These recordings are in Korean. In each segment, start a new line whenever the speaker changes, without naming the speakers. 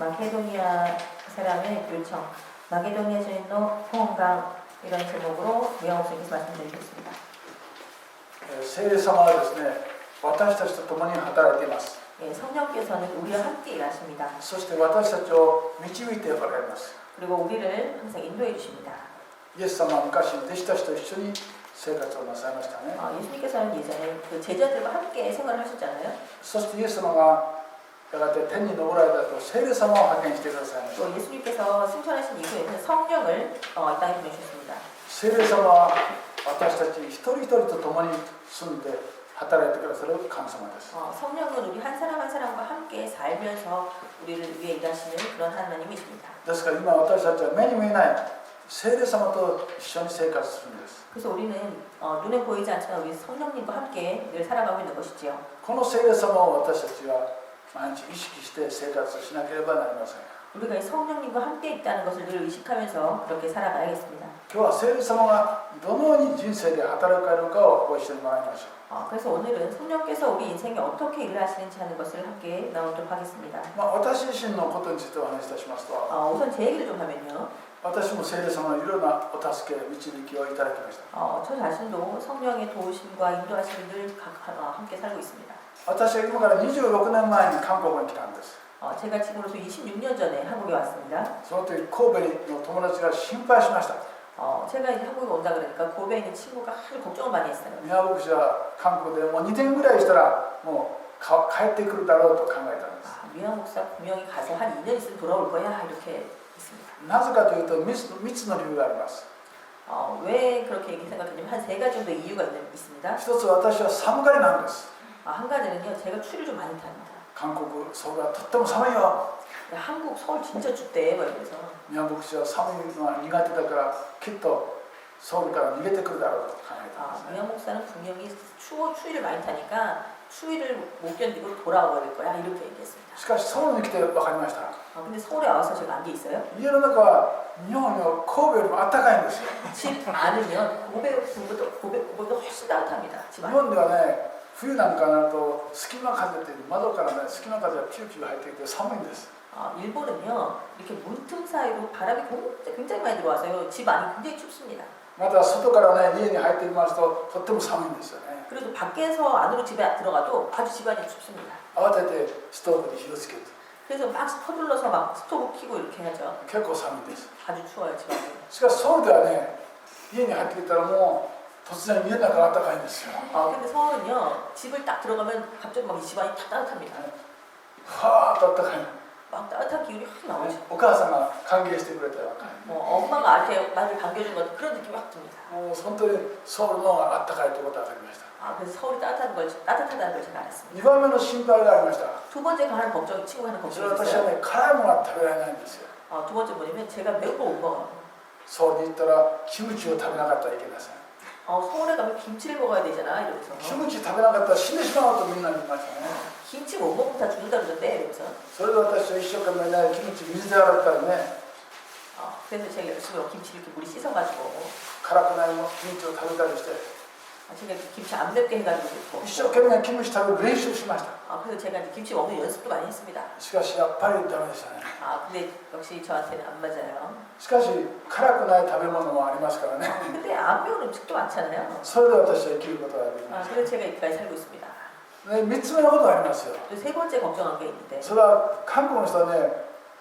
마케도니아 사람의 요청, 마게도니아 주인의 호응강 이런 제목으로 무영옥수님께서 말씀드리겠습니다.
聖霊様はですね、私たちと共に働いています。
예, 성령께서는 우리와 함께 일하십니다.
そして私たちを導いておられます。
그리고 우리를 항상 인도해 주십니다.
イエス様は昔、弟子たちと一緒に生活をなさいましたね。
예수님께서는 예전에 그 제자들과 함께 생활을 하셨잖아요.
そしてイエス様がやがて天に昇られたと聖霊様を派遣してくださいました。
또 예수님께서 승천하신 이후에는 성령을 이 땅에 보내주셨습니다.
聖霊様は私たち一人一人と共に住んで働いてくださる神様です。
성령은 우리 한 사람 한 사람과 함께 살면서 우리를 위해 일하시는 그런 하나님이십니다.
ですから今私たちは目に見えない聖霊様と一緒に生活するんです。
그래서 우리는 눈에 보이지 않지만 우리 성령님과 함께 늘 살아가고 있는 것이지요.
この聖霊様を私たちは毎日意識して生活しなければなりません。
우리가 성령님과 함께 있다는 것을 늘 의식하면서 그렇게 살아가야겠습니다.
今日は聖霊様がどのように人生で働かれるかをご一緒に学びましょう。
그래서 오늘은 성령께서 우리 인생에 어떻게 일을 하시는지 하는 것을 함께 나누도록 하겠습니다.
私自身のことについてお話しいたしますと、
우선 제 얘기를 좀 하면요.
私も聖霊様のいろんなお助け、導きをいただきました。
저 자신도 성령의 도우심과 인도하심을 늘 함께 살고 있습니다.
私は今から26年前に韓国に来たんです。
제가 지금으로서 26년 전에 한국에 왔습니다.
その時神戸の友達が心配しました。
제가 이제 한국에 온다 그러니까 고베에 있는 친구가 아주 걱정을 많이 했어요.
宮牧師は韓国でもう2年ぐらいしたらもう帰ってくるだろうと考えたんです。
미양 목사 분명히 가서 한 2년 있으면 돌아올 거야 이렇게 했습니다.
なぜかというと3つの理由があります。
왜 그렇게 이렇게 생각했냐면 한 3가지 정도 이유가 있습니다.
一つ私は寒がりなんです。
한 가지는요, 제가 추위를 좀 많이 탑니다.
韓国ソウルはとっても寒いよ。
한국 서울 진짜 춥대 그래서
宮牧師は寒いのは苦手だからきっとソウルから逃げてくるだろうと考えたんですね。
미양 목사는 분명히 추위를 많이 타니까 추위를 못 견디고 돌아올 거야 이렇게 얘기했습니다.
しかしソウルに来て分かりました。
근데 서울에 와서 제가 안 게 있어요.
家の中は日本の神戸よりも暖かいんですよ。
집 안으면 고백보다 훨씬 따뜻합니다. 집
日
안에.
本ではね、冬なんかになると隙間風って窓からね、隙間風がピューピュー入ってきて寒いんです。
일본은요 이렇게 문틈 사이로 바람이 굉장히 많이 들어와서요 집 안이 굉장히 춥습니다.
また外からね、家に入ってきますととっても寒いんですよね。
그래도 밖에서 안으로 집에 들어가도 아주 집 안이 춥습니다.
慌ててストーブに火をつけて
그래서 막 서둘러서 막 스토브 켜고 이렇게 하죠.
結構寒いんです。
아주 추워요 집 안에.
しかしソウルではね、家に入ってきたらもう突然家の中が暖かいんですよ。
근데 서울은요 집을 딱 들어가면 갑자기 막 이 집 안이 다 따뜻합니다.
はーっと暖かい。
막 따뜻한 기운이 확 나오죠.
お母さんが歓迎してくれたような。
엄마가 나한테 나를 반겨준 것 그런 느낌이 확 듭니다.
もう本当にソウルの方が暖かいということが分かりました。
그래서 서울이 따뜻하다는 걸 제가 알았습니다.
2番目の心配がありました。
두 번째 하는 걱정, 친구가 하는
それ
걱정이
は私は
있어요.
ね、辛いものが食べられないんですよ。
두 번째 뭐냐면 제가 매운 걸 못 먹어요.
ソウルに行ったらキムチを食べなかったらいけません。
서울에 가면 김치를 먹어야 되잖아 이러면서.
キムチ食べなかったら死んでしまうとみんな言いましたね。
김치 못 먹으면 다 죽는다 그러던데 이러면서.
それで私は一生懸命ね、キムチ水で洗ったらね、
그래서 제가 열심히 김치를 이렇게 물에 씻어가지고
辛くないキムチを食べたりして、
제가 이렇게 김치 안 맵게 해가지고
一生懸命キムチ食べる練習しました。
그래서 제가 이제 김치 먹는 연습도 많이 했습니다.
しかしやっぱりダメでしたね。
근데 역시 저한테는 안 맞아요.
しかし辛くない食べ物もありますからね。
근데 안 매운 음식도 많잖아요.
それで私は生きることができまし
그래서 제가 여기까지 살고 있습니다.
た。ね、3つ目のことがありますよ。
또 세 번째 걱정한 게 있는데
それは韓国の人はね、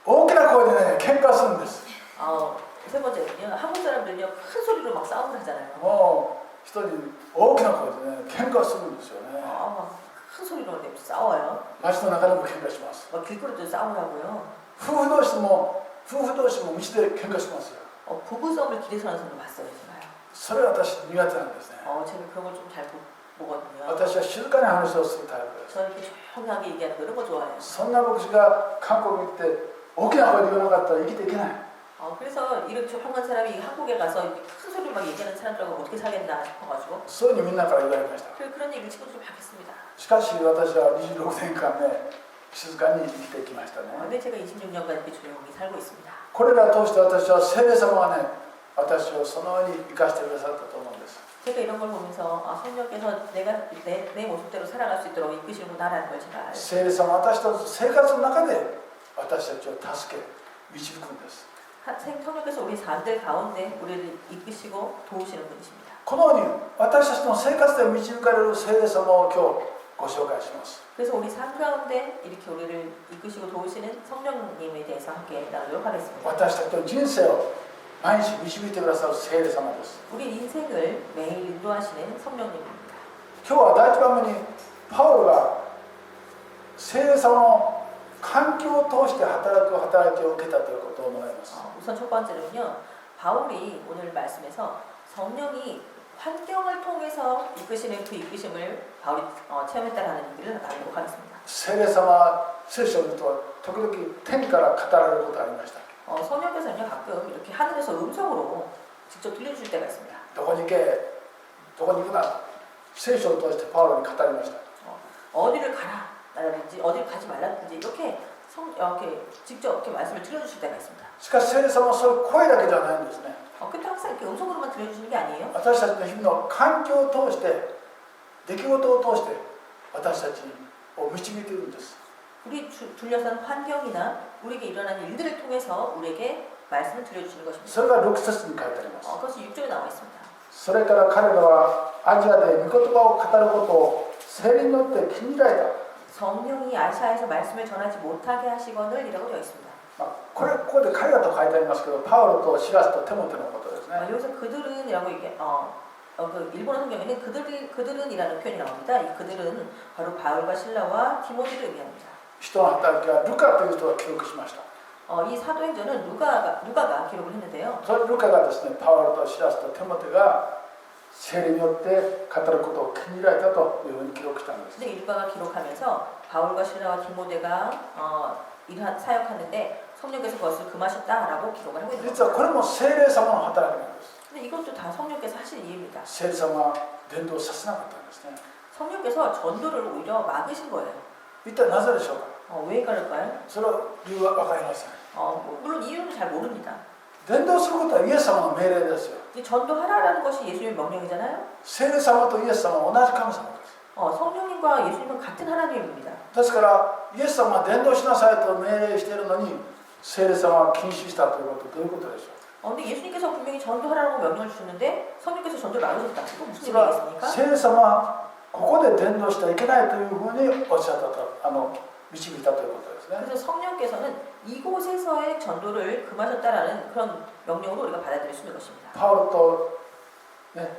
大きな声でね、喧嘩するんです。
세 번째는요. 한국 사람들은요 큰 소리로 막 싸움을 하잖아요.
もう一人大きな声でね、喧嘩するんですよね。
큰 소리로 싸워요.
街の中でも喧嘩します。
막 길거리도 싸우라고요.
夫婦同士も道で喧嘩しますよ。
부부 싸움을 길에서 하는 사람도 봤어요, 제가요.
それは私苦手なんですね。
제가 그런 걸 좀 잘 보거든요.
私は静かに話をするタイプです。
저는 이렇게 조용하게 얘기하는 거 이런 거 좋아해요.
そんな牧師が韓国に行って大きな声で言わなかったら生きていけない。
그래서 이렇게 조용한 사람이 한국에 가서 큰 소리로 막 얘기하는 사람들하고 어떻게 살겠나 싶어가지고
そういうふうにみんなから言われました。
그런 얘기를 친구들이 받겠습니다.
しかし私は26年間ね、静かに生きてきましたね。
근데 제가 26년간 이렇게 조용히 살고 있습니다.
これらを通して私は聖霊様がね、私をそのように生かしてくださったと思うんです。
제가 이런 걸 보면서 성령께서 내가 내 모습대로 살아갈 수 있도록 이끄시는구나라는 걸 제가 알았어요.
聖霊様は私と生活の中で私たちを助け導くんです。
성령께서 우리 사람들 가운데 우리를 이끄시고 도우시는 분이십니다.
このように私たちの生活で導かれる聖霊様を今日ご紹介します。
그래서 우리 삶 가운데 이렇게 우리를 이끄시고 도우시는 성령님에 대해서 함께 나누도록 하겠습니다.
私たちの人生を毎日導いてくださる聖霊様です。
우리 인생을 매일 인도하시는 성령님입니다.
今日は第一番目にパウロが聖霊様の環境を通して働きを受けたということを思います。
우선 첫 번째는요. 바울이 오늘 말씀에서 성령이 환경을 통해서 이끄시는 그 이끄심을 바울이 체험했다라는 얘기를 나누도록 하겠습니다.
聖霊様は聖書を見ると時々天から語られることがありました。
성령께서는요 가끔 이렇게 하늘에서 음성으로 직접 들려주실 때가 있습니다.
どこに行け、どこに行くな、聖書を通してパウロに語りました。
어디를 가라라든지 어디를 가지 말라든지 이렇게 직접 이렇게 말씀을 들려주실 때가 있습니다.
しかし聖霊様はそういう声だけじゃないんですね。
근데 항상 이렇게 음성으로만 들려주시는 게 아니에요.
私たちの日々の環境を通して出来事を通して私たちを導いているんです。
우리 둘러싼 환경이나 우리에게 일어나는 일들을 통해서 우리에게 말씀을 들려주시는 것입니다.
それが6節に書いてあります。
그것이 6절에 나와 있습니다.
それから彼らはアジアで御言葉を語ることを聖霊によって禁じられた。
성령이 아시아에서 말씀을 전하지 못하게 하시거늘 이라고 되어 있습니다.
ここで彼らと書いてありますけど、パウロとシラスとテモテのことですね。
여기서 그들은이라고 이게 그 일본어 성경에는 그들은이라는 표현이 나옵니다. 이 그들은 바로 바울과 실라와 디모데를 의미합니다.
人の働きはルカという人が記録しました。
이 사도행전은 누가가 기록을 했는데요.
それルカがですね、パウロとシラスとテモテが聖霊によって語ることを禁じられたというふうに記録したんです。
근데 이 누가가 기록하면서 바울과 실라와 디모데가 사역하는데 성령께서 그것을 금하셨다라고 기록을 하고 있는
実は
겁니다.
これも聖霊様の働きなんです。
근데 이것도 다 성령께서 하신 일입니다.
聖霊様は伝道させなかったんですね。
성령께서 전도를 오히려 막으신 거예요.
一体なぜでしょうか。
왜 그럴까요?
それは理由は分かりません。
물론 이유는 잘 모릅니다.
伝道することはイエス様の命令ですよ。
이 전도하라라는 것이 예수님의 명령이잖아요.
聖霊様とイエス様は同じ神様です。
성령님과 예수님은 같은 하나님입니다.
ですからイエス様は伝道しなさいと命令しているのに聖霊様は禁止したということはどういうことでしょう。
근데 예수님께서 분명히 전도하라고 명령을 주셨는데 성령께서 전도를 막으셨다. 이거 무슨
それは
얘기겠습니까?
聖霊様はここで伝道してはいけないというふうにおっしゃったと導いたということですね。
그래서 성령께서는 이곳에서의 전도를 금하셨다라는 그런 명령으로 우리가 받아들일 수 있는 것입니다.
パウロと、ね、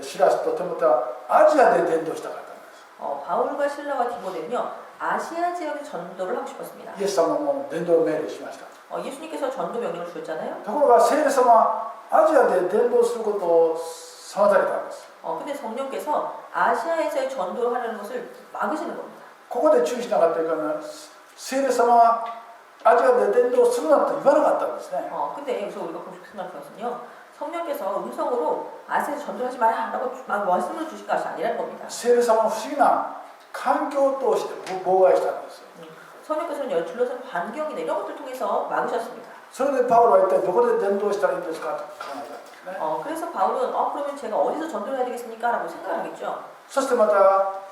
シラスとテモテはアジアで伝道したかったんです。
바울과 실라와 디모데는요 아시아 지역에 전도를 하고 싶었습니다.
イエス様も伝道命令しました。
예수님께서 전도 명령을 주셨잖아요.
ところが聖霊様はアジアで伝道することを妨げたんです。
근데 성령께서 아시아에서의 전도를 하려는 것을 막으시는 겁니다.
ここで注意しなかったというか、聖霊様はアジアで伝道するなと言わなかったんですね。
근데 여기서 우리가 보고 생각할 것은요. 성령께서 음성으로 아시아에서 전도하지 마라라고 막 말씀을 주신 것이 아니라는 겁니다.
聖霊様は不思議な環境を通して妨害したんです。
성령께서는 둘러싼 환경이나 이런 것들 통해서 막으셨습니다.
それでパウロは一体どこで伝道したらいいんですかと考えたんですね。
그래서 바울은 그러면 제가 어디서 전도를 해야 되겠습니까? 라고 생각을 하겠죠.
そしてまた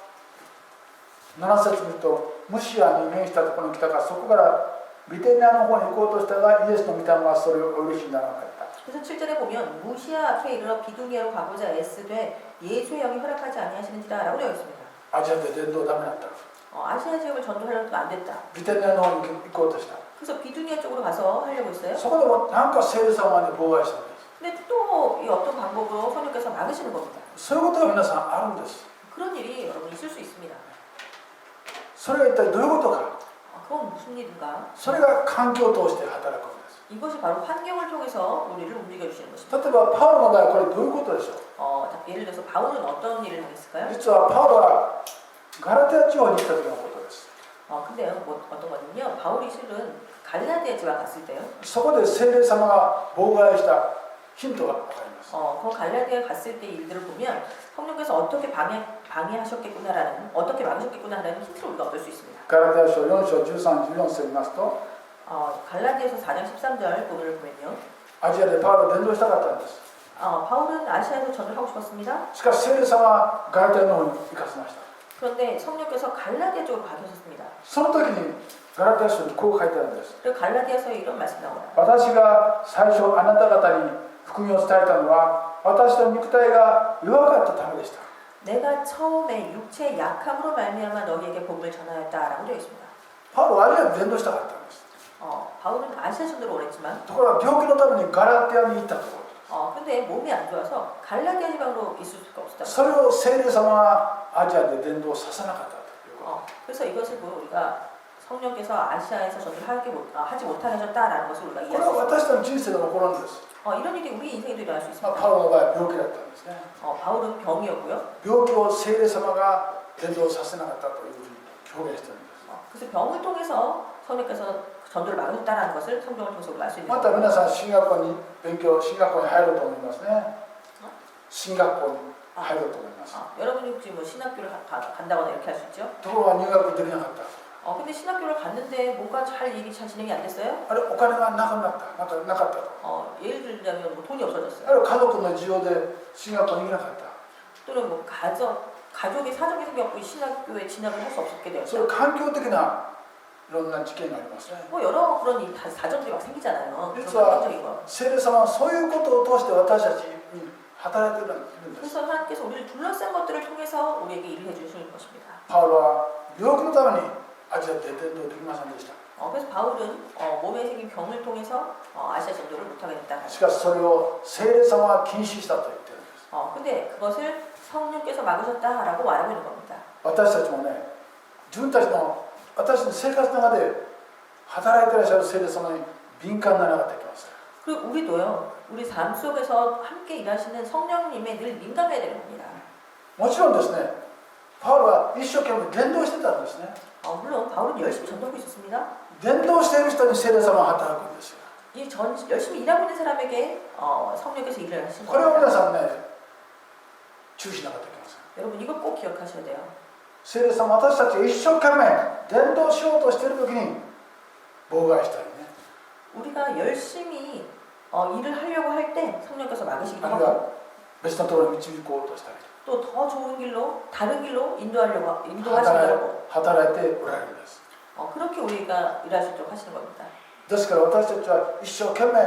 7節見るとムシアに面したところに来たが、そこからビテニアの方に行こうとしたがイエスの御霊はそれをお許しにならなかった。
그래서 7절에 보면 무시아 앞에 이르러 비두니아로 가고자 애쓰되 예수의 영이 허락하지 아니하시는지라 라고 되어 있습니다.
アジアで伝道ダメだった。
아시아 지역을 전도하려도 안 됐다.
ビテニアの方に行こうとした。
그래서 비두니아 쪽으로 가서 하려고 했어요.
そこでもなんか聖霊様に妨害したんです。
근데 또 이 어떤 방법으로 성령께서 막으시는 겁니다.
そういうことが皆さんあるんです。
그런 일이 여러분 있을 수 있습니다.
それが一体どういうことか。
그건 무슨 일인가?
それが環境を通して働くんです。
이것이 바로 환경을 통해서 우리를 움직여 주시는 것입니다.
例えばパウロの場合これどういうことでしょう。
예를 들어서 바울은 어떤 일을 하겠을까요?
実はパウロはガラテア地方に行った時のことです。
근데요, 어떤 거냐면요. 바울이 실은 갈라디아 지방 갔을 때요.
そこで聖霊様が妨害したヒントが分かります。
그 갈라디아 갔을 때 일들을 보면 성령께서 어떻게 방해하셨겠구나라는, 어떻게 막으셨겠구나라는 힌트를 우리가 얻을 수 있습니다.
ガラテア書4章13、14節を見ますと、
갈라디아서 4장 13절 부분을 보면요.
アジアでパウロは伝道したかったんです。
바울은 아시아에서 전도를 하고 싶었습니다.
しかし聖霊様はガラテアの方に行かせました。
그런데 성령께서 갈라디아 쪽으로 가셨습니다.
その時にガラテヤ書にこう書いてあるんです。
그리고 갈라디아서에 이런 말씀 나와요.
私が最初あなた方に福音を伝えたのは私の肉体が弱かったためでした。
내가 처음에 육체의 약함으로 말미암아 너희에게 복음을 전하였다라고 되어 있습니다.
パウロはあれは伝道したかったんです。
바울은 아시아 전도를 원했지만
ところが病気のためにガラテヤに行ったところ。
근데 몸이 안 좋아서 갈라디아 지방으로 있을 수가 없었다.
それを聖霊様がアジアで伝道させなかったというこ
그래서 이것을 보고 우리가 성령께서 아시아에서 전도를 하지 못하게 하셨다라는 것을 우리가
と。こ
이해할
れ
수
は
있습니다.
私たちの人生でも起こるんです。
이런 일이 우리 인생에도 일어날 수
まあ、
있습니다.
パウロの場合は病気だったんですね。
바울은 병이었고요.
病気を聖霊様が伝道させなかったというふうに表現しているんです。
그래서 병을 통해서 성령께서 전도를 막으셨다는 것을 성경을 통해서 우리가 알 수 있는
また
거예요.
皆さん進学校に進学校に入ると思いますね。進学校に入ると思います。
여러분이 혹시 뭐 신학교를 간다거나 이렇게 할 수 있죠?
ところが入学できなかった。
근데 신학교를 갔는데 뭔가 일이 잘 진행이 안 됐어요?
あれお金がなくなった、なかったと。
예를 들자면 뭐 돈이 없어졌어요.
あるいは家族の事情で進学校に行けなかった。
또는 뭐 가족의 사정이 생겼고 신학교에 진학을 할 수 없게
そういう
되었다.
環境的ないろんな事件がありますね。
뭐 여러 그런 사정들이 막 생기잖아요. 그런
実は
환경적인 거.
聖霊様はそういうことを通して私たちに働いているんです。
그래서 하나님께서 우리를 둘러싼 것들을 통해서 우리에게 일을 해주시는 것입니다.
パウロは病気のためにアジアで伝道できませんでした。
그래서 바울은 몸에 생긴 병을 통해서 아시아 전도를 못하게 됐다.
しかしそれを聖霊様は禁止したと言っているんです。
근데 그것을 성령께서 막으셨다라고 말하고 있는 겁니다.
私たちもね、自分たちの私の生活の中で働いていらっしゃる聖霊様に敏感にならなかったといけません。
그리고 우리도요, 우리 삶 속에서 함께 일하시는 성령님에 늘 민감해야 되는 겁니다.
もちろんですね、パウロは一生懸命伝道してたんですね。
물론 바울은 열심히 전도하고 있었습니다.
伝道している人に聖霊様が働くんですよ。
열심히 일하고 있는 사람에게 성령께서 일을 하시는
これを
겁니다.
皆さんね、注意しなかったといけません。
여러분 이거 꼭 기억하셔야 돼요.
聖霊様、私たちが一生懸命伝道しようとしているときに妨害したりね、
우리가 열심히 일을 하려고 할 때 성령께서 막으시기도
あるいは
하고
別のところに導こうとしたり
또 더 좋은 길로 다른 길로 인도하시기도 하고
働いておられるんです。
그렇게 우리가 일할 수 있도록 하시는 겁니다.
ですから私たちは一生懸命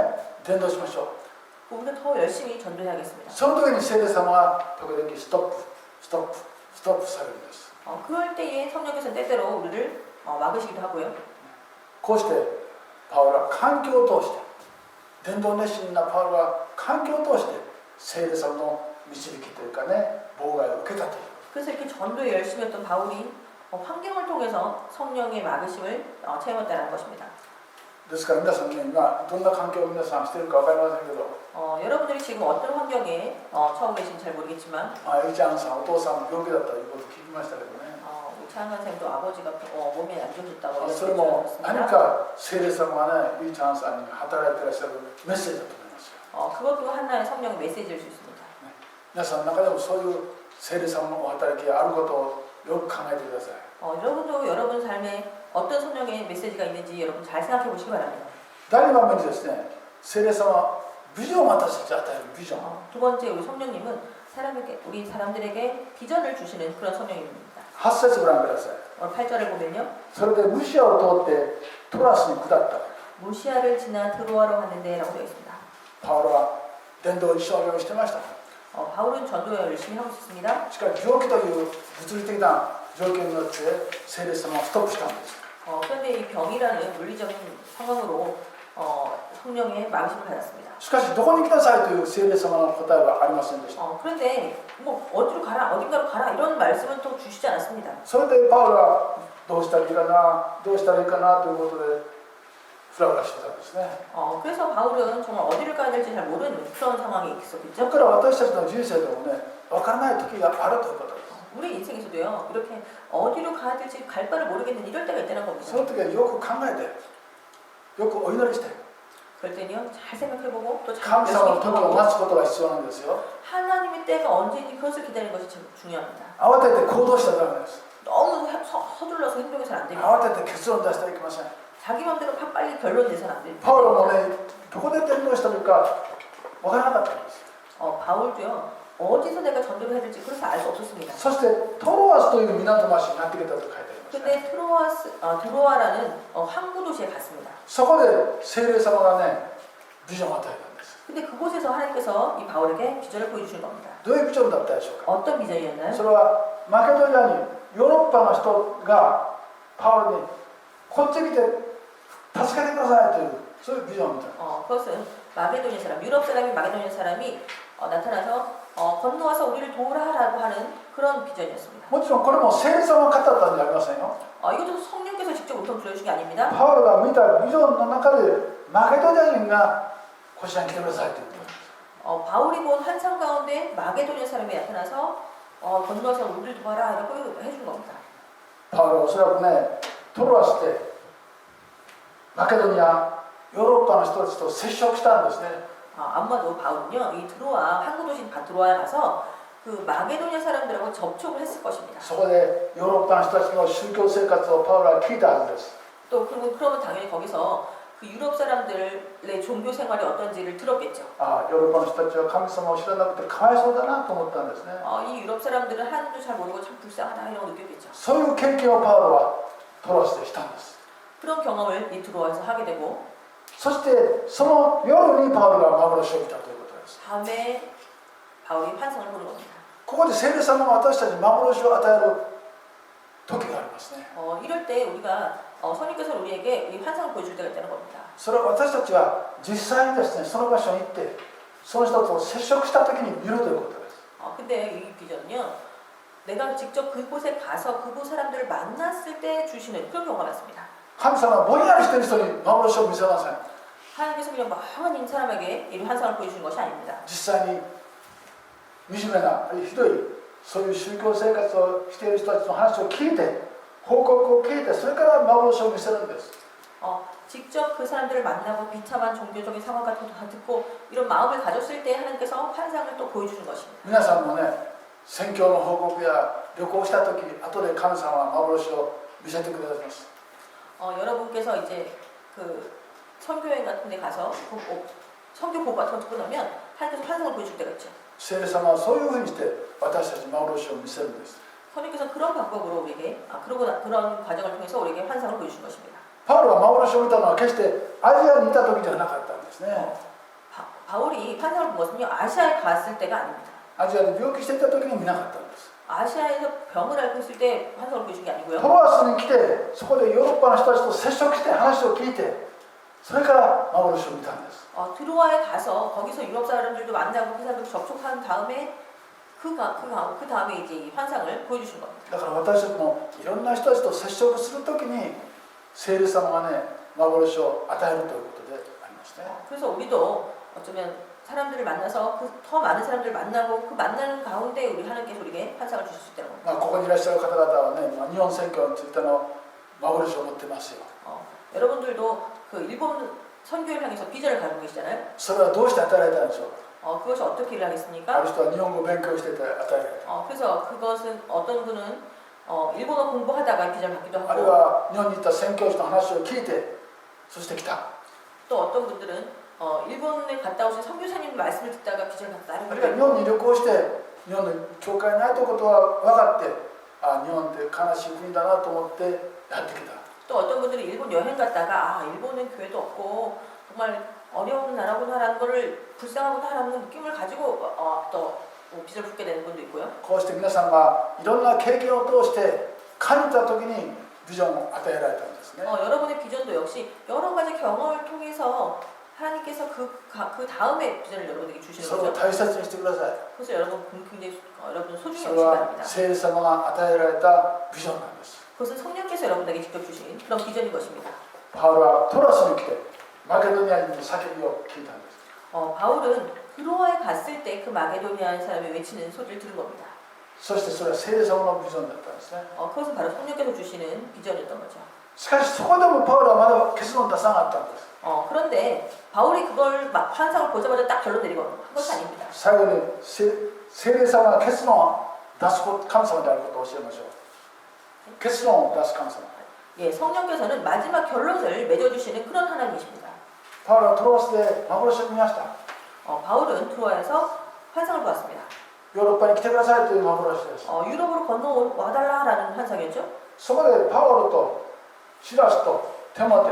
伝道しましょう。
우리가 더 열심히 전도해야겠습니다.
その時に聖霊様が時々ストップされるんです。
그럴 때에 성령께서 때때로 우리를 막으시기도 하고요.
こうしてパウロは環境を通して伝道熱心なパウロは環境を通して聖霊様の導きというかね、妨害を受けたという。
그래서 이렇게 전도에 열심히 했던 바울이 환경을 통해서 성령의 막으심을 체험했다는 것입니다.
ですから皆さんね、今どんな環境を皆さんしているか分かりませんけど、
여러분들이 지금 어떤 환경에 처음 계신지 잘 모르겠지만
エイちゃんさん、お父さんも病気だったということを聞きましたけどね、
우창한 쌤도 아버지가 몸이 안 좋으셨다고
それも何か聖霊様がね、エイちゃんさんに働いていらっしゃるメッセージだと思いますよ。
그것도 하나의 성령의 메시지일 수 있습니다.
皆さんの中でもそういう聖霊様のお働きがあることをよく考えてください。
여러분도 여러분 삶에 어떤 성령의 메시지가 있는지 여러분 잘 생각해 보시기 바랍니다.
第2番目にですね、聖霊様はビジョンを私たちに与えるビジョン。
두 번째 우리 성령님은 우리 사람들에게 비전을 주시는 그런 성령입니다.
8節ご覧ください。
오늘 8절을 보면요.
それでムシアを通ってトラスに下った。
무시아를 지나 드로아로 갔는데 라고 되어 있습니다.
パウロは伝道を一生懸命してました。
바울은 전도에 열심히 하고 있었습니다.
しかし病気という物理的な条件によって聖霊様はストップしたんです。
그런데 이 병이라는 물리적인 상황으로 성령의 막으심을 받았습니다.
しかしどこに来なさいという聖霊様の答えはありませんでした。
그런데 뭐 어디로 가라 어딘가로 가라 이런 말씀은 또 주시지 않았습니다.
それでパウロはどうしたらいいかなということでフラフラしてたんですね。
그래서 바울은 정말 어디를 가야 될지 잘 모르는 그런 상황이
そ
있었겠죠.
こから私たちの人生でもね、分からない時があるということです。
우리 인생에서도요 이렇게 어디로 가야 될지 갈 바를 모르겠는 이럴 때가 있다는 겁니다.
その時はよく考えて、よくお祈りして、
그럴 때는요 잘 생각해보고 또 잘
神様の
열심히
時を
기도하고
待つことが必要なんですよ。
하나님의 때가 언제인지 그것을 기다리는 것이 참 중요합니다.
慌てて行動したらダメです。
너무 서둘러서 행동해서는 안 됩니다.
慌てて結論出してはいけません。
자기 마음대로 빨리 결론 내서는 안 됩니다.
パウロもね、どこで伝道したのか分からなかったんです。
바울도요 어디서 내가 전도를 해야 될지 그래서 알 수 없었습니다.
そしてトロアスという港町にやってきたと書いてあります。
근데 드로아라는 항구 도시에 갔습니다.
そこで聖霊様がねビジョンを与えたんです。
근데 그곳에서 하나님께서 이 바울에게 비전을 보여주신 겁니다.
どういうビジョンだったでしょうか。
어떤 비전이었나요?
それはマケドニアにヨーロッパの人がパウロにこっち来て助けてくださいというそういうビジョンみたいな。
그것은 마게도니아 사람, 유럽 사람이 마게도니아 사람이 나타나서 건너와서 우리를 도우라라고 하는 그런 비전이었습니다.
もちろんこれも聖霊様が語ったんじゃありませんよ。
이것도 성령께서 직접 음성 들려주신 게 아닙니다.
パウロが見たビジョンの中でマケドニア人がこちらに来てくださいということです。
바울이 본 환상 가운데 마게도니아 사람이 나타나서 건너서 우리를 도와라 이렇게 해준 겁니다.
パウロはおそらくねトロアスでマケドニアヨーロッパの人たちと接触したんですね。
아마도 바울은요 이 드로아 항구 도시 드로아에 가서 그 마게도니아 사람들하고 접촉을 했을 것입니다.
そこでヨーロッパの人たちの宗教生活をパウロは聞いたはずです。
또 그러면 당연히 거기서 그 유럽 사람들의 종교 생활이 어떤지를 들었겠죠.
ああヨーロッパの人たちは神様を知らなくてかわいそうだなと思ったんですね。
이 유럽 사람들은 하나님도 잘 모르고 참 불쌍하다 이런 거 느꼈겠죠.
そういう経験をパウロはトロアスでしたんです。
그런 경험을 이 드로아에서 하게 되고
そしてその夜にパウロが幻を見たということです。
밤에 바울이 환상을 보는 겁니다.
ここで聖霊様が私たちに幻を与える時がありますね。
이럴 때 우리가 성령께서 우리에게 이 환상을 보여줄 때가 있다는 겁니다.
それは私たちは実際にですねその場所に行ってその人と接触した時に見るということです。
근데 이 비전은요 내가 직접 그곳에 가서 그곳 사람들을 만났을 때 주시는 그런 경우가 많습니다.
神様はぼんやりしている人に幻を見せません。
하나님께서 그냥 멍한 사람에게 이 환상을 보여주는 것이 아닙니다.
実際に惨めなひどいそういう宗教生活をしている人たちの話を聞いて報告を聞いてそれから幻を見せるんです。
직접 그 사람들을 만나고 비참한 종교적인 상황 같은 거 다 듣고 이런 마음을 가졌을 때 하나님께서 환상을 또 보여주는 것입니다.
皆さんもね宣教の報告や旅行した時後で神様は幻を見せてくださいます。
여러분께서 이제 그 선교여행 같은 데 가서 선교 보고 같은 거 듣고 나면 하나님께서 환상을 보여줄 때가 있죠.
聖霊様はそういうふうにして私たちに幻を見せるんです。
선생님께서 그런 방법으로 우리에게 그런 과정을 통해서 우리에게 환상을 보여주신 것입니다.
パウロが幻を見たのは決してアジアにいた時じゃなかったんですね。
바울이 환상을 본 것은요 아시아에 갔을 때가 아닙니다.
アジアで病気していた時に見なかったんです。
아시아에서 병을 앓고 있을 때 환상을 보여준 게 아니고요.
トロアスに来てそこでヨーロッパの人たちと接触して話を聞いてそれから幻を見たんです。
드로아에 가서 거기서 유럽 사람들도 만나고 그 사람들도 접촉한 다음에 그 다음에 이제 이 환상을 보여주신 겁니다.
だから私たちもいろんな人たちと接触する時に聖霊様がね幻を与えるということでありますね。
그래서 우리도 어쩌면 사람들을 만나서 더 많은 사람들을 만나고 그 만나는 가운데 우리 하나님께서 우리에게 환상을 주실 수 있다는 겁니다.
ここにいらっしゃる方々はね日本選挙についての幻を持ってますよ。
여러분들도 그 일본 선교를 향해서 비전을 가지고 계시잖아요.
それはどうして与えられたんでしょうか。
그것이 어떻게
あ
일어나겠습니까?
る人は日本語を勉強してて与えられた。
그래서 그것은 어떤 분은 일본어 공부하다가 비전을 받기도
あるい
하고
は日本に行った宣教師の話を聞いてそして来た。
또 어떤 분들은 일본에 갔다 오신 선교사님 말씀을 듣다가 비전을 받다
あるいは日本に旅行して日本の教会にないということは分かって日本って悲しい国だなと思ってやってきた。
또 어떤 분들은 일본 여행 갔다가 일본은 교회도 없고 정말 어려운 나라구나라는 거를 불쌍하구나라는 느낌을 가지고 또 비전을 붙게 되는 분도 있고요.
こうして皆さんがいろんな経験を通して感じた時にビジョンを与えられたんですね。
여러분의 비전도 역시 여러 가지 경험을 통해서 하나님께서 그 다음에 비전을 여러분에게
そ
주시는
れを
거죠.
大切にしてください。
그래서 여러분 굉장히 여러분 소중히
それ
여기시
は
바랍니다.
聖霊様が与えられたビジョンなんです。
그것은 성령께서 여러분에게 직접 주신 그런 비전인 것입니다.
パウロはトラスに来てマケドニア人の叫びを聞いたんです。
바울은 드로아에 갔을 때 그 마게도니아 사람이 외치는 소리를 들은 겁니다.
そしてそれは聖霊様のビジョンだったんですね。
그것은 바로 성령께서 주시는 비전이었던 거죠.
しかしそこでもパウロはまだ結論を出さなかったんです。
그런데 바울이 그걸 막 환상을 보자마자 딱 결론 내리고 한 것이 아닙니다.
最後に聖霊様が結論を出す神様であることを教えましょう。結論を出す神様。
예, 성령께서는 마지막 결론을 맺어주시는 그런 하나님이십니다.
パウロはトロアスで幻を見ました。
바울은 드로아에서 환상을 보았습니다.
ヨーロッパに来てくださいという幻です。
유럽으로 건너와달라라는 환상이었죠.
そこでパウロとシラスとテモテ、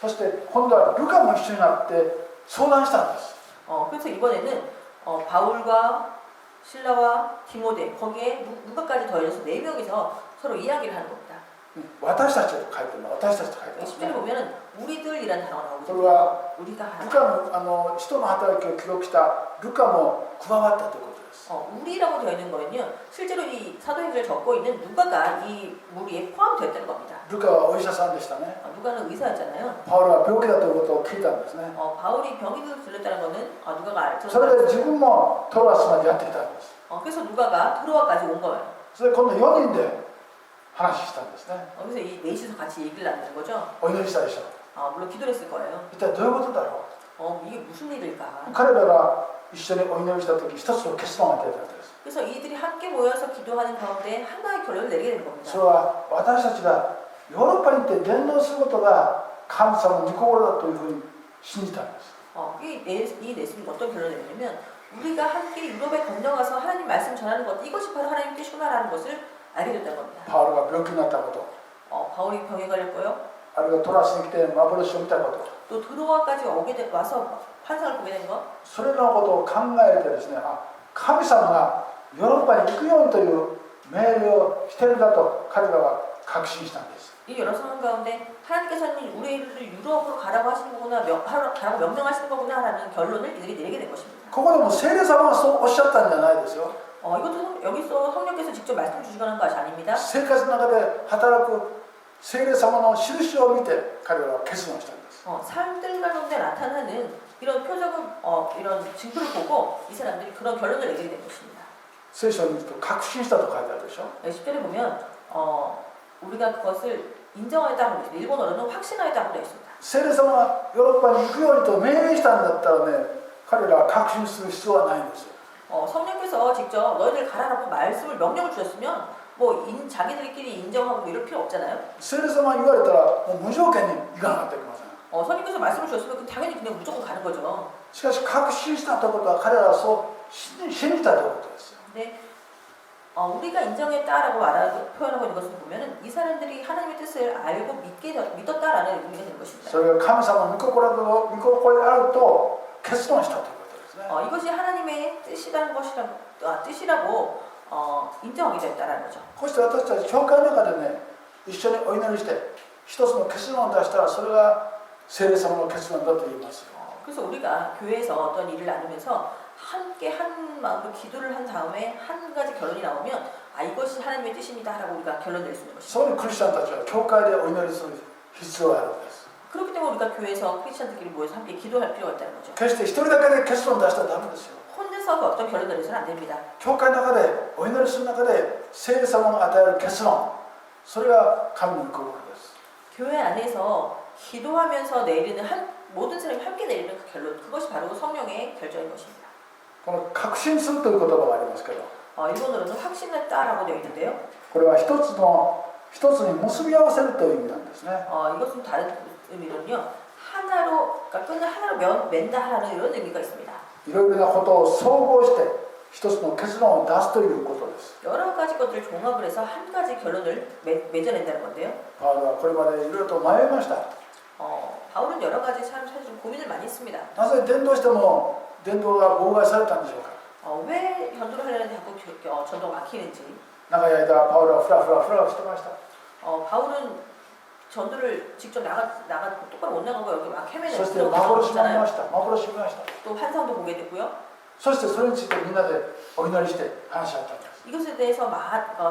そして今度はルカも一緒になって相談したんです。
그래서 이번에는 바울과 실라와 디모데 거기에 누가까지 더해져서 4명이서 서로 이야기를 하는 겁니다.
私たちと書いてるの、私たちと書いてます
10절에
ね。
보면은 우리들이라는 단어가
そ
나오거든요.
れは
우리가
ル
하나.
カの使徒の働きを記録したルカも加わったということです。
우리라고 되어 있는 거는요. 실제로 이 사도행전을 적고 있는 누가가 이 무리에 포함되었다는 겁니다.
ルカはお医者さんでしたね。
누가는 의사였잖아요.
パウロは病気だということを聞いたんですね。
바울이 병이 들렸다는 거는 누가가
それで自分もトロアスまでやってきたんです。
그래서 누가가 드로아까지 온 거예요.
それで今度4人で話したんですね。
그래서 이 넷이서 같이 얘기를 나누는 거죠.
お祈りしたでしょう。
물론 기도를 했을 거예요.
一体どういうことだろ
이게 무슨 일일까?
う。彼らが一緒にお祈りした時、一つの結論が出たんです。
그래서 이들이 함께 모여서 기도하는 가운데 하나의 결론을 내리게 된 겁니다.
それは私たちがヨーロッパに行って伝道することが神様の御心だというふうに信じたんです。
이 넷은 어떤 결론을 내리냐면 우리가 함께 유럽에 건너가서 하나님 말씀 전하는 것 이것이 바로 하나님 뜻이구나라는 것을 알게 됐다는 겁니다.
パウロが病気になったこと、
바울이 병에 걸렸고요.
あるいはトラスに来て幻を見たこと、
또 드로아까지 와서 환상을 보게 된 것.
それらのことを考えてですね、神様がヨーロッパに行くようにという命令をしているんだと彼らは確信したんです。
이 여러 상황 가운데 하나님께서는 우리를 유럽으로 가라고 하시는 거구나, 가라고 명령하시는 거구나라는 결론을 이들이 내리게 된 것입니다.
ここでも聖霊様がそうおっしゃったんじゃないですよ。
이것도 여기서 성령께서 직접 말씀 주시거나 것이 아닙니다.
生活の中で働く聖霊様の印を見て彼らは決断したんです。
삶들 가운데 나타나는 이런 표적을 이런 징표를 보고 이 사람들이 그런 결론을 내리게 된 것입니다.
聖書に行くと確信したと書いてあるでしょ。
10절에 보면 우리가 그것을 인정하였다고 되어 있습니다. 일본어로는 확신하였다고 되어 있습니다.
聖霊様がヨーロッパに行くようにと命令したんだったらね、彼らは確信する必要はないんですよ。
성령께서 직접 너희들 가라라고 말씀을 명령을 주셨으면 뭐 자기들끼리 인정하고 이럴 필요 없잖아요.
聖霊様が言われたらもう無条件に行かなかったらいけません。
성령께서 말씀을 주셨으면 당연히 그냥 무조건 가는 거죠.
しかし確信したということは彼らはそう信じたということですよ。
근데 우리가 인정했다라고 표현하고 있는 것을 보면은 이 사람들이 하나님의 뜻을 알고 믿었다라는 의미가 되는 것입니다.
それが神様の御心であると決断したということですね。
이것이 하나님의 뜻이라고 인정하게 됐다라는 거죠.
こうして私たち教会の中でね、一緒にお祈りして一つの結論を出したらそれが聖霊様の結論だと言いますよ。
그래서 우리가 교회에서 어떤 일을 나누면서 함께 한 마음으로 기도를 한 다음에 한 가지 결론이 나오면 이것이 하나님의 뜻입니다라고 우리가 결론 낼 수 있는 것입니다.
そういうクリスチャンたちは教会でお祈りする必要があるんです。
그렇기 때문에 우리가 교회에서 크리스천들끼리 모여서 함께 기도할 필요가 있다는 거죠.
決して一人だけで結論出したらダメですよ。
혼자서 그 어떤 결론을 내서는 안 됩니다.
教会の中でお祈りする中で聖霊様が与える結論、それが神の御心です。
교회 안에서 기도하면서 내리는 모든 사람이 함께 내리는 그 결론, 그것이 바로 성령의 결정인 것입니다.
この確信するという言葉がありますけど、
일본어로는 확신했다라고 되어 있는데요.
これは一つに結び合わせるという意味なんですね。
이것은 다른 의미로는요. 그러니까 끈을 하나로 맨다라는 이런 의미가 있습니다.
いろいろなことを総合して一つの結論を出すということです。
여러 가지 것들을 종합을 해서 한 가지 결론을 맺어낸다는 건데요.
パウロはこれまでいろいろと迷いました。
바울은 여러 가지 사실 좀 고민을 많이 했습니다.
なぜ伝道しても伝道が妨害されたんでしょうか。
왜 전도를 하려는데 자꾸 전도가 막히는지.
長い間パウロはフラフラしてました。
바울은 전도를 직접 나가 똑바로 못 나가고 여기 막 헤매는
そして
그런
幻も見
상황이잖아요.
ました。幻も見ました。
또 환상도 보게 됐고요.
そしてそれについてみんなでお祈りして話し合ったんです。
이것에 대해서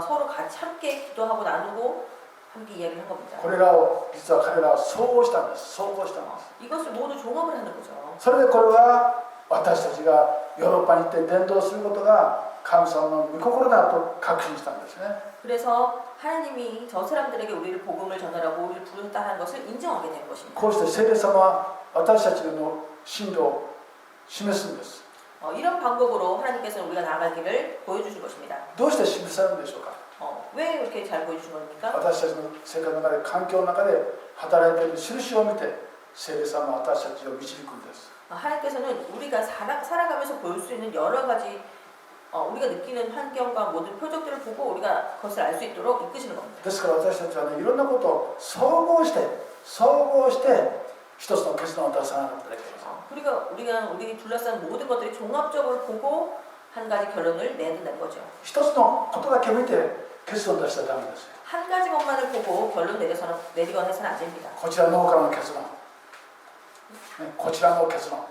서로 같이 함께 기도하고 나누고 함께 이야기를 한 겁니다.
これらを実は彼らは総合したんです。総合したんです。
이것을 모두 종합을 하는 거죠.
それでこれは私たちがヨーロッパに行って伝道することが神様の御心だと確信したんですね。
그래서 하나님이 저 사람들에게 우리를 복음을 전하라고 우리를 부르셨다는 것을 인정하게 된 것입니다.
こうして聖霊様は私たちの進路を示すんです。
이런 방법으로 하나님께서는 우리가 나아갈 길을 보여주신 것입니다.
どうして示されるんでしょうか。
왜 이렇게 잘 보여주신 겁니까?
私たちの生活の中で環境の中で働いている印を見て聖霊様は私たちを導くんです。
하나님께서는 우리가 살아가면서 보일 수 있는 여러 가지 우리가 느끼는 환경과 모든 표적들을 보고 우리가 그것을 알 수 있도록 이끄시는 겁니다.
ですから私たちはね、いろんなことを総合して一つの結論を出さなかったらいけません。
우리가 우리 둘러싼 모든 것들이 종합적으로 보고 한 가지 결론을 내야 된다는 거죠.
一つのことだけ見て結論出したらダメですよ。
한 가지 것만을 보고 결론 내리거나 해서는 안 됩니다.
こちらの方からの結論、こちらの結論、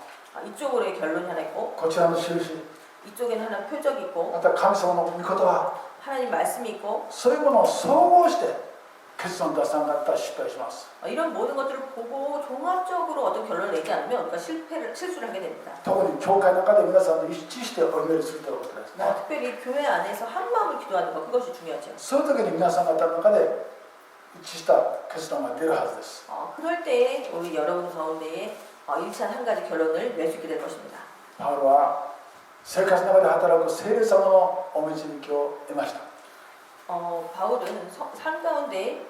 이쪽으로의 결론이 하나 있고
こちらの印、
이쪽에는 하나 표적이 있고
また神様の御言葉、
하나님 말씀이 있고
そういうものを総合して結論出さなかったら失敗します。
이런 모든 것들을 보고 종합적으로 어떤 결론을 내지 않으면 우리가 실수를 하게 됩니다.
特に教会の中で皆さんで一致してお祈りするということですね。
특별히 교회 안에서 한 마음을 기도하는 것 그것이 중요하죠.
そういう時に皆さん方の中で一致した結論が出るはずです。
그럴 때에 우리 여러분 가운데에 일치한 한 가지 결론을 낼 수 있게 될 것입니다.
パウロは生活の中で働く聖霊様のお導きを得ました。
바울은 삶 가운데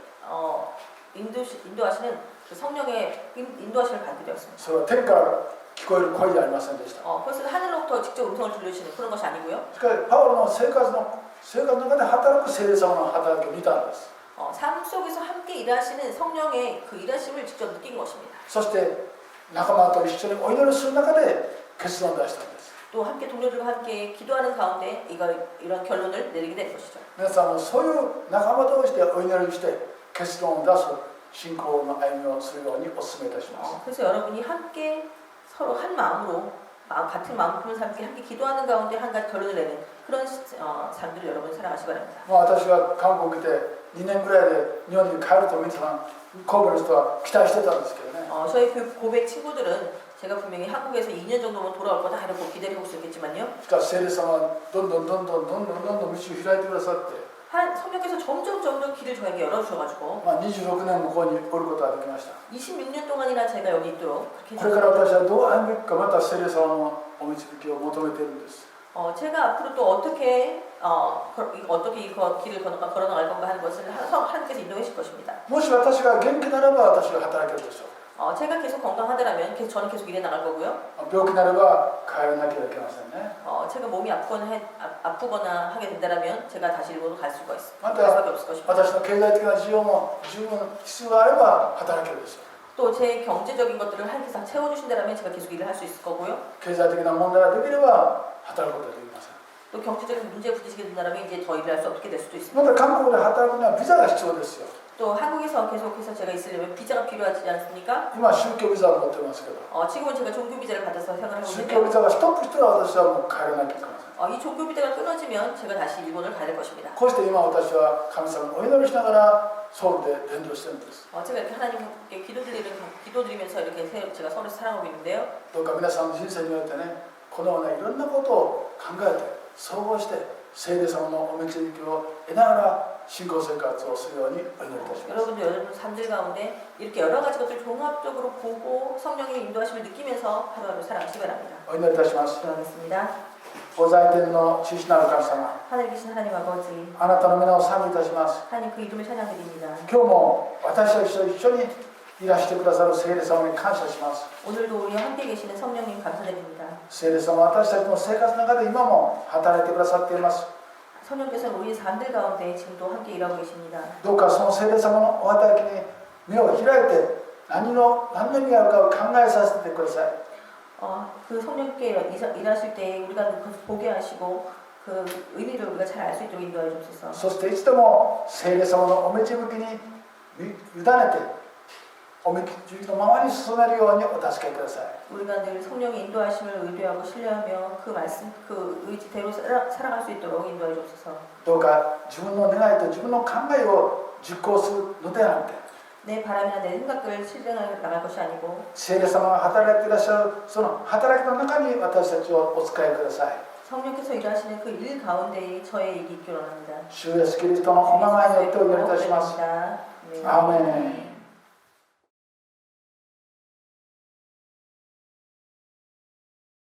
인도하시는 그 성령의 인도하심을 받게 되었습니다.
それは天から聞こえる声じゃありませんでした。
그것은 하늘로부터 직접 음성을 들려주시는 그런 것이 아니고요.
しかしパウロの生活の中で働く聖霊様の働きを見たんです。
삶 속에서 함께 일하시는 성령의 그 일하심을 직접 느낀 것입니다.
そして仲間と一緒にお祈りする中で結論を出したんです。
또 함께 동료들과 함께 기도하는 가운데 이런 결론을 내리게 된 것이죠.
皆さんもそういう仲間同士でお祈りして結論を出す信仰の歩みをするようにお勧めいたします。
그래서 여러분이 함께 서로 한 마음으로 같은 마음 품으면서 함께 기도하는 가운데 한 가지 결론을 내는 그런 삶들을 여러분이 살아가시기 바랍니다.
私が韓国に来て2年ぐらいで日本に帰ると皆さん神戸の人は期待してたんですけどね。
저희 고백 친구들은 제가 분명히 한국에서 2년 정도면 돌아올 거다 이렇게 기다리고 있었겠지만요.
しかし聖霊様はどんどん道を開いてくださって、
성령께서 점점 길을 저에게 열어주셔가지고
26年向こうにおることができました。
26년 동안이나 제가 여기 있도록 그렇게
これから私はどう歩むべきかまた聖霊様のお導きを求めているんです。
제가 앞으로 또 어떻게 이 길을 걸어나갈 건가 하는 것을 하나님께서 인도해 주실 것입니다.
もし私が元気ならば私は働けるでしょう。
제가 계속 건강하더라면 저는 계속 일해 나갈 거고요.
病気になれば帰らなければいけませんね。
제가 몸이 아프거나 하게 된다면 제가 다시 일본으로 갈 수가 있을
また
수밖에 없을 것입니다.
私の経済的な需要も十分必要があれば働けるでしょう。
또 제 경제적인 것들을 하나님께서 다 채워주신다면 제가 계속 일을 할 수 있을 거고요.
経済的な問題ができれば働くことができません。
또 경제적인 문제에 부딪히게 된다면 이제 더 일을 할 수 없게 될 수도 있습니다.
また韓国で働くにはビザが必要ですよ。
또 한국에서 계속해서 제가 있으려면 비자가 필요하지 않습니까?
今宗教ビザを持ってますけど、
지금은 제가 종교 비자를 받아서 생활을 하고
宗教
있는데
ビザがストップしたら私はもう帰らなきゃいけません。
이 종교 비자가 끊어지면 제가 다시 일본을 가야 될 것입니다.
こうして今私は神様にお祈りしながらソウルで伝道してるんです。
제가 이렇게 하나님께 기도드리면서 이렇게 제가 서로 사랑하고 있는데요.
どうか皆さんの人生においてね、このようないろんなことを考えて総合して聖霊様のお導きを得ながら信仰生活をするようにお祈りいたします。
여러분 삶들 가운데 이렇게 여러 가지 것들 종합적으로 보고 성령의 인도하심을 느끼면서 하루하루 살아가시기 바랍니다.
お祈りいたします。
기도하겠습니다.
ご在天の父なる神様、
하늘에 계신 하나님 아버지,
あなたの皆を賛美いたします。
하나님 그 이름을 찬양드립니다.
今日も私たちと一緒にいらしてくださる聖霊様に感謝します。
오늘도 우리와 함께 계시는 성령님 감사드립니다.
聖霊様は私たちの生活の中で今も働いてくださっています。
성령께서는 우리 삶들 가운데 지금도 함께 일하고 계십니다.
どうかその聖霊様のお働きに目を開いて何の意味があるかを考えさせてください。
그 성령께 일하실 때 우리가 그것을 보게 하시고 그 의미를 우리가 잘 알 수 있도록 인도해 주옵소서.
そしていつでも聖霊様のお導きに委ねてお導きのままに進めるようにお助けください。
우리가 늘 성령의 인도하심을 의뢰하고 신뢰하며 그 말씀, 그 의지대로 살아갈 수 있도록 인도해 주옵소서.
どうか自分の願いと自分の考えを実行するのではなくて、
내 바람이나 내 생각을 실행해 나갈 것이 아니고
聖霊様が働いていらっしゃるその働きの中に私たちをお使いください。
성령께서 일하시는 그 일 가운데에 저의 일이 있기를 원합니다.
主イエスキリストのお名前によってお祈りいたします。
네.
アーメン。